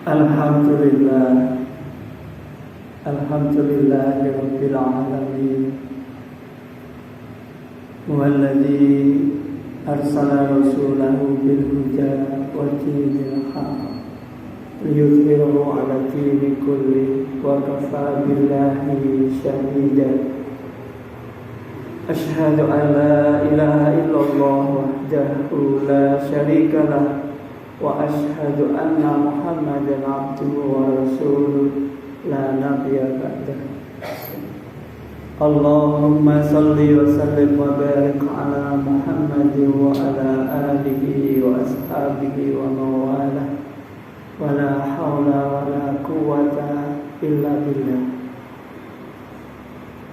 Alhamdulillah, Alhamdulillahirabbil alamin. Walladzi arsala rasulahu bil huda wa dinil haqq liyudhhirahu 'ala dini kulli wa kafaa billahi shahida. Asyhadu an la ilaha illallah wahdahu la syarika lah wa asyhadu anna Muhammadan abduhu wa rasuluh la nabiyya ba'dahu. Allahumma salli wa sallim wa barik ala Muhammadin wa ala alihi wa ashabihi wa mawalah wa la hawla wa la quwwata illa billah.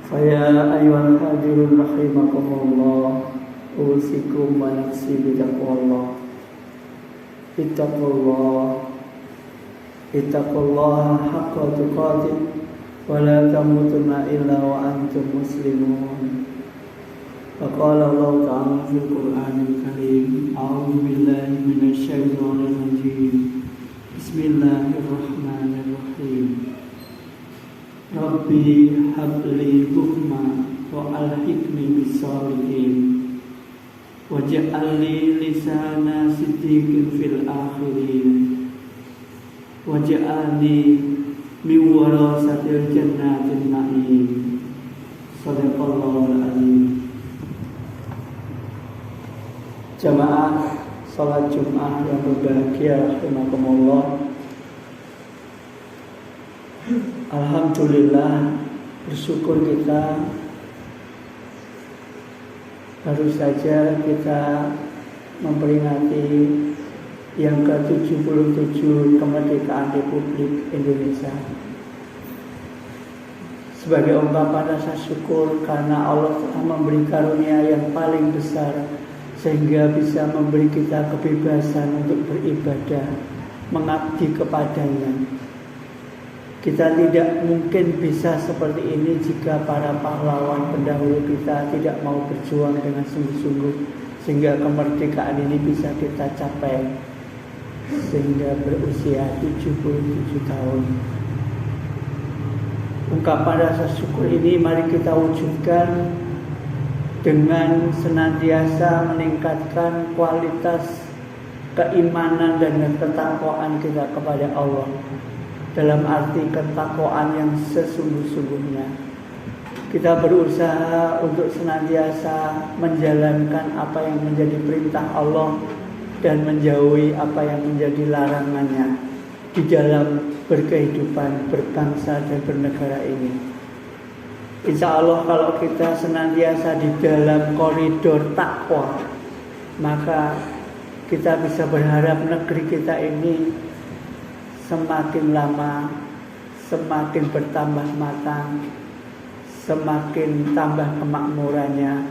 Faya ayyuhal hadirun rahimakumullah, usikum wa nafsi bitaqwallah. Ittaqullaha haqqa tuqatih wa la tamutunna illa wa antum muslimun. Faqala Allah ta'ala fil Qur'anil Karim, a'udzu billahi minasy syaithanir rajim. Bismillahirrahmanirrahim. Rabbi habli hukma wa alhiqni bis-shalihin waj'alni lisana siddiqin fil akhirin waj'alni min warasatil jannatin na'im. Shadaqallahul azim. Jamaah salat Jumat yang berbahagia rahimakumullah. Alhamdulillah, bersyukur kita baru saja kita memperingati yang ke-77 kemerdekaan Republik Indonesia. Sebagai ungkapan rasa syukur karena Allah telah memberi karunia yang paling besar sehingga bisa memberi kita kebebasan untuk beribadah, mengabdi kepadanya. Kita tidak mungkin bisa seperti ini jika para pahlawan pendahulu kita tidak mau berjuang dengan sungguh-sungguh sehingga kemerdekaan ini bisa kita capai sehingga berusia 77 tahun. Ungkapan rasa syukur ini mari kita wujudkan dengan senantiasa meningkatkan kualitas keimanan dan ketakwaan kita kepada Allah. Dalam arti ketakwaan yang sesungguh-sungguhnya. Kita berusaha untuk senantiasa menjalankan apa yang menjadi perintah Allah dan menjauhi apa yang menjadi larangannya di dalam berkehidupan, berbangsa dan bernegara ini. Insya Allah kalau kita senantiasa di dalam koridor takwa, maka kita bisa berharap negeri kita ini semakin lama semakin bertambah matang, semakin tambah kemakmurannya,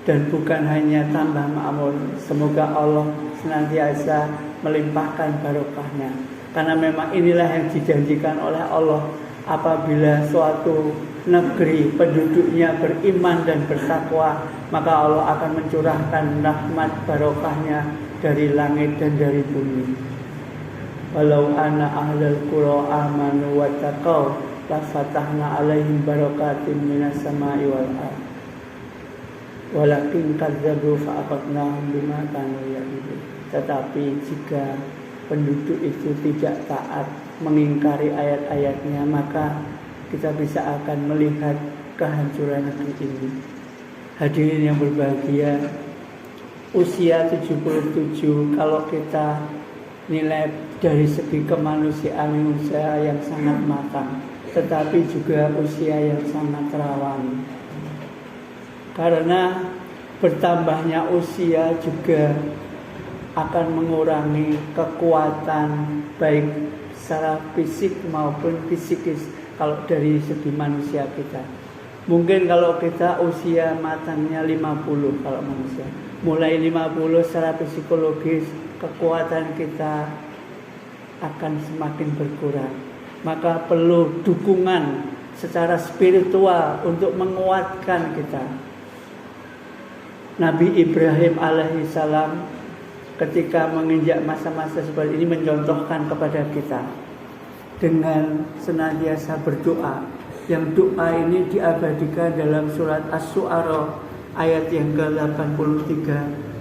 dan bukan hanya tambah makmur, semoga Allah senantiasa melimpahkan barokahnya. Karena memang inilah yang dijanjikan oleh Allah, apabila suatu negeri penduduknya beriman dan bertakwa, maka Allah akan mencurahkan rahmat barokahnya dari langit dan dari bumi. Walau anna ahlal qura amanu wattaqau la fatahna 'alaihim barakatin minas sama'i wal ardh walakin kadzdzabu fa akhadnahum bima kanu ya'malun. Tetapi jika penduduk itu tidak taat, mengingkari ayat-ayatnya, maka kita bisa akan melihat kehancuran ini. Hadirin yang berbahagia, usia 77 kalau kita nilai dari segi kemanusiaan, usia yang sangat matang, tetapi juga usia yang sangat rawan. Karena bertambahnya usia juga akan mengurangi kekuatan baik secara fisik maupun psikis kalau dari segi manusia kita. Mungkin kalau kita usia matangnya 50 kalau manusia, mulai 50 secara psikologis kekuatan kita akan semakin berkurang. Maka perlu dukungan secara spiritual untuk menguatkan kita. Nabi Ibrahim alaihissalam ketika menginjak masa-masa seperti ini mencontohkan kepada kita dengan senantiasa berdoa. Yang doa ini diabadikan dalam surat Asy-Syu'ara ayat yang ke-83,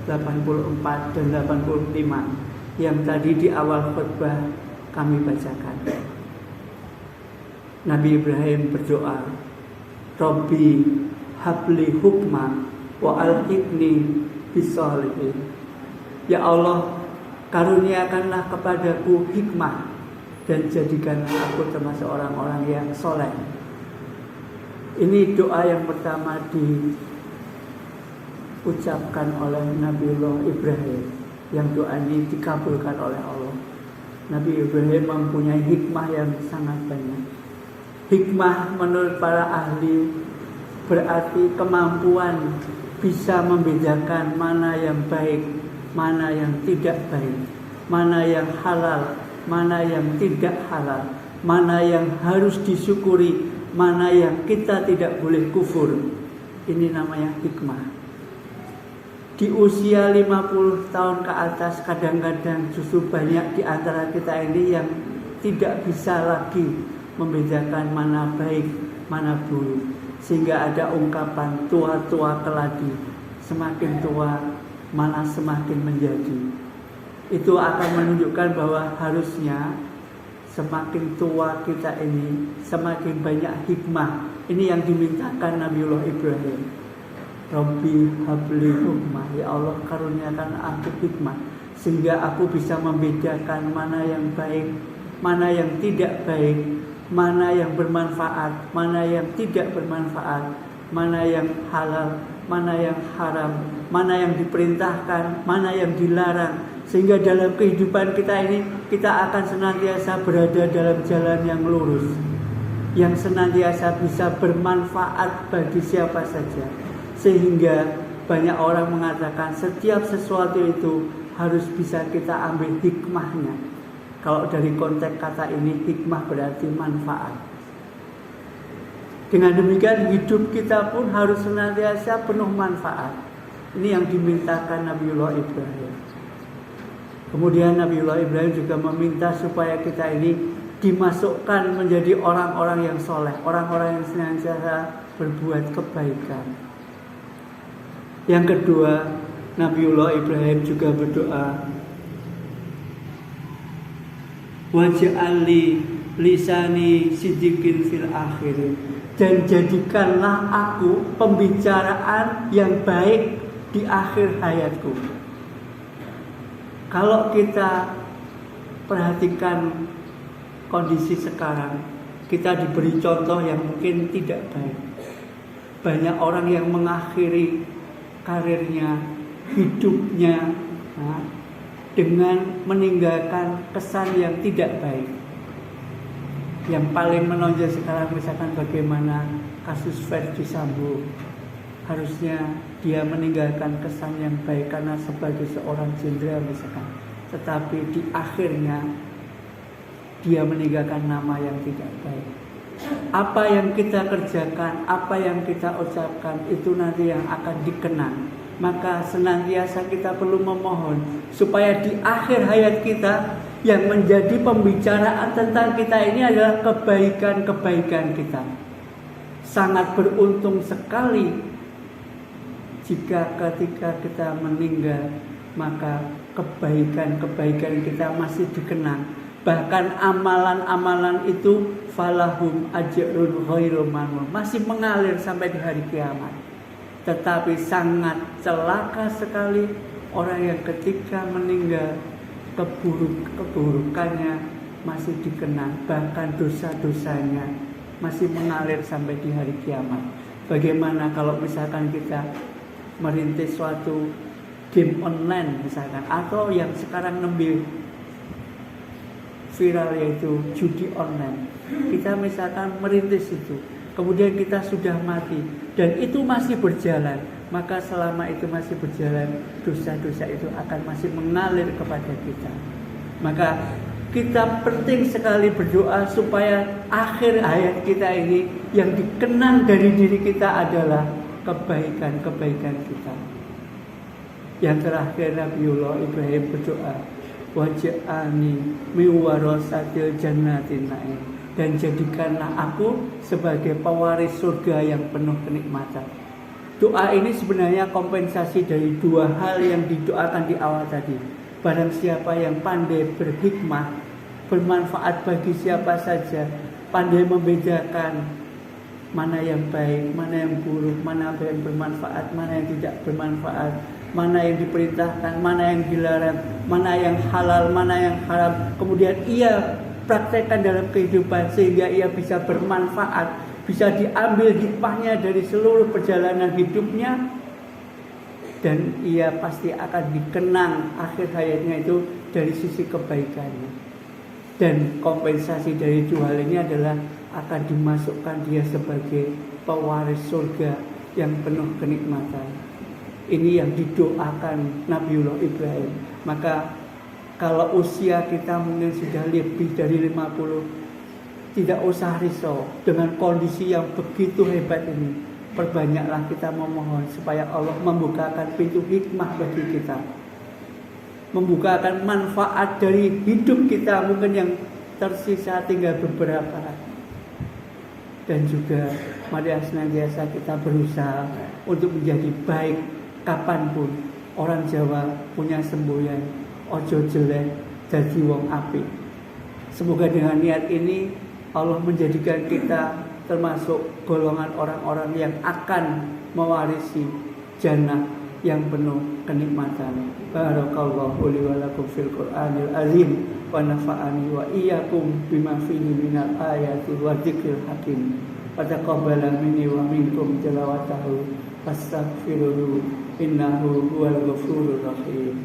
84 dan 85 yang tadi di awal khutbah kami bacakan. Nabi Ibrahim berdoa, Rabbi habli hukma wa alhiqni bisolihin. Ya Allah, karuniakanlah kepadaku hikmah dan jadikanlah aku termasuk orang-orang yang soleh. Ini doa yang pertama diucapkan oleh Nabiullah Ibrahim, yang doa ini dikabulkan oleh Allah. Nabi Ibrahim mempunyai hikmah yang sangat banyak. Hikmah menurut para ahli berarti kemampuan bisa membedakan mana yang baik, mana yang tidak baik, mana yang halal, mana yang tidak halal, mana yang harus disyukuri, mana yang kita tidak boleh kufur. Ini namanya hikmah. Di usia 50 tahun ke atas kadang-kadang justru banyak di antara kita ini yang tidak bisa lagi membedakan mana baik, mana buruk. Sehingga ada ungkapan tua-tua keladi, semakin tua malah semakin menjadi. Itu akan menunjukkan bahwa harusnya semakin tua kita ini semakin banyak hikmah. Ini yang dimintakan Nabiullah Ibrahim. Rabbi habli hukmah, ya Allah karuniakan aku hikmah sehingga aku bisa membedakan mana yang baik, mana yang tidak baik, mana yang bermanfaat, mana yang tidak bermanfaat, mana yang halal, mana yang haram, mana yang diperintahkan, mana yang dilarang. Sehingga dalam kehidupan kita ini kita akan senantiasa berada dalam jalan yang lurus, yang senantiasa bisa bermanfaat bagi siapa saja. Sehingga banyak orang mengatakan setiap sesuatu itu harus bisa kita ambil hikmahnya. Kalau dari konteks kata ini, hikmah berarti manfaat. Dengan demikian hidup kita pun harus senantiasa penuh manfaat. Ini yang dimintakan Nabiullah Ibrahim. Kemudian Nabiullah Ibrahim juga meminta supaya kita ini dimasukkan menjadi orang-orang yang soleh, orang-orang yang senantiasa berbuat kebaikan. Yang kedua, Nabiullah Ibrahim juga berdoa, waj'alli lisani siddiqin fil akhir, dan jadikanlah aku pembicaraan yang baik di akhir hayatku. Kalau kita perhatikan kondisi sekarang, kita diberi contoh yang mungkin tidak baik. Banyak orang yang mengakhiri karirnya, hidupnya dengan meninggalkan kesan yang tidak baik. Yang paling menonjol sekarang misalkan bagaimana kasus Verdi Sambo. Harusnya dia meninggalkan kesan yang baik karena sebagai seorang jenderal misalkan. Tetapi di akhirnya dia meninggalkan nama yang tidak baik. Apa yang kita kerjakan, apa yang kita ucapkan itu nanti yang akan dikenang. Maka senantiasa kita perlu memohon supaya di akhir hayat kita yang menjadi pembicaraan tentang kita ini adalah kebaikan-kebaikan kita. Sangat beruntung sekali jika ketika kita meninggal maka kebaikan-kebaikan kita masih dikenang. Bahkan amalan-amalan itu falahum ajrun ghairu mamnun, masih mengalir sampai di hari kiamat. Tetapi sangat celaka sekali orang yang ketika meninggal keburukannya masih dikenang, bahkan dosa-dosanya masih mengalir sampai di hari kiamat. Bagaimana kalau misalkan kita merintis suatu game online misalkan, atau yang sekarang nembil viral yaitu judi online. Kita misalkan merintis itu, kemudian kita sudah mati dan itu masih berjalan, maka selama itu masih berjalan, dosa-dosa itu akan masih mengalir kepada kita. Maka kita penting sekali berdoa supaya akhir hayat kita ini yang dikenang dari diri kita adalah kebaikan-kebaikan kita. Yang terakhir Nabiullah Ibrahim berdoa, waj'alni min warasatil jannatin na'im, dan jadikanlah aku sebagai pewaris surga yang penuh kenikmatan. Doa ini sebenarnya kompensasi dari dua hal yang didoakan di awal tadi. Barang siapa yang pandai berhikmah, bermanfaat bagi siapa saja, pandai membedakan mana yang baik, mana yang buruk, mana yang bermanfaat, mana yang tidak bermanfaat, mana yang diperintahkan, mana yang dilarang, mana yang halal, mana yang haram. Kemudian ia praktekkan dalam kehidupan sehingga ia bisa bermanfaat, bisa diambil hikmahnya dari seluruh perjalanan hidupnya, dan ia pasti akan dikenang akhir hayatnya itu dari sisi kebaikannya. Dan kompensasi dari dua hal ini adalah akan dimasukkan dia sebagai pewaris surga yang penuh kenikmatan. Ini yang didoakan Nabiullah Ibrahim. Maka kalau usia kita mungkin sudah lebih dari 50, tidak usah risau dengan kondisi yang begitu hebat ini. Perbanyaklah kita memohon supaya Allah membukakan pintu hikmah bagi kita, membukakan manfaat dari hidup kita mungkin yang tersisa tinggal beberapa. Dan juga mari senantiasa kita berusaha untuk menjadi baik kapanpun. Orang Jawa punya semboyan, ojo jelek dadi wong apik. Semoga dengan niat ini Allah menjadikan kita termasuk golongan orang-orang yang akan mewarisi jannah yang penuh kenikmatan. Barakallahu li wa lakum fil Qur'anil azim wa nafa'ani wa iyyakum bima fihi minal ayati wa dzikril hakim. Wa taqabbala minni wa minkum tilawatahu fastaghfiruhu innahu huwal ghafurur rahim.